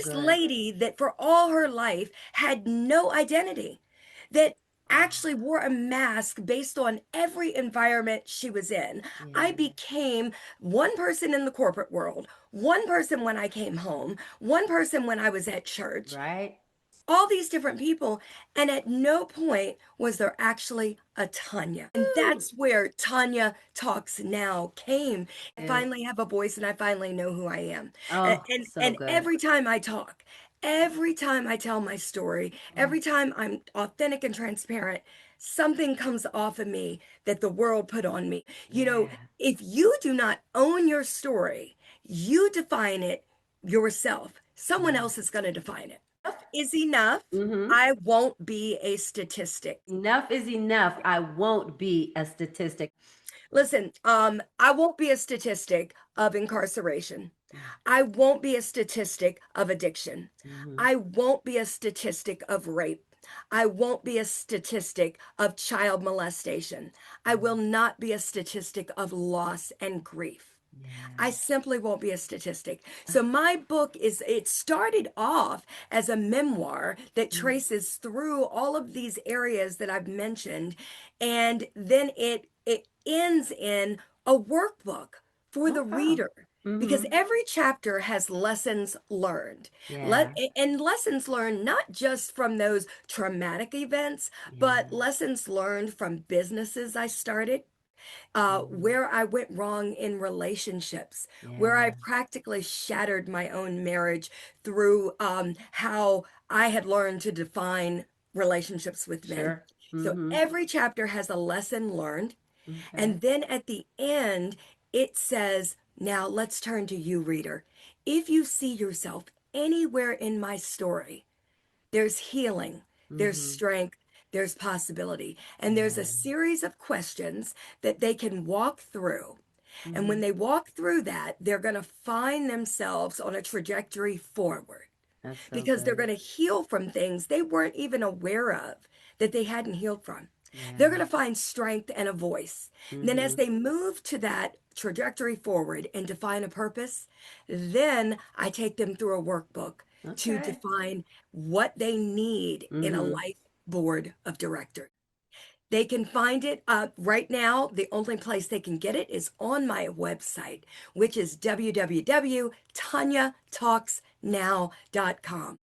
this good. lady that for all her life had no identity, that Wow. actually wore a mask based on every environment she was in. I Yeah. became one person in the corporate world, one person when I came home, one person when I was at church, Right? all these different people. And at no point was there actually a Tanya. And Woo! that's where Tanya Talks Now came. I Yes. finally have a voice and I finally know who I am. And, Oh, and, so and good. every time I talk, every time I tell my story, Mm. every time I'm authentic and transparent, something comes off of me that the world put on me. You know, Yeah. if you do not own your story, you define it yourself. Someone Yeah. else is going to define it. Enough is enough. Mm-hmm. I won't be a statistic. Enough is enough. I won't be a statistic. Listen, I won't be a statistic of incarceration. I won't be a statistic of addiction. Mm-hmm. I won't be a statistic of rape. I won't be a statistic of child molestation. I will not be a statistic of loss and grief. I Yeah. simply won't be a statistic. So my book it started off as a memoir that Mm. traces through all of these areas that I've mentioned. And then it ends in a workbook for the Okay. reader. Because Mm-hmm. every chapter has lessons learned. Yeah. And lessons learned not just from those traumatic events, but Yeah. lessons learned from businesses I started, Mm-hmm. where I went wrong in relationships, where I Yeah. practically shattered my own marriage through how I had learned to define relationships with men. Sure. So Mm-hmm. every chapter has a lesson learned. Okay. And then at the end, it says, now let's turn to you, reader. If you see yourself anywhere in my story, there's healing, there's Mm-hmm. strength, there's possibility. And there's a Yeah. series of questions that they can walk through. And Mm-hmm. when they walk through that, they're going to find themselves on a trajectory forward That's so because they're good. going to heal from things they weren't even aware of that they hadn't healed from. They're Yeah. going to find strength and a voice. And then, as Mm-hmm. they move to that trajectory forward and define a purpose, then I take them through a workbook to Okay. define what they need in a Mm-hmm. life board of directors. They can find it right now. The only place they can get it is on my website, which is www.tanyatalksnow.com.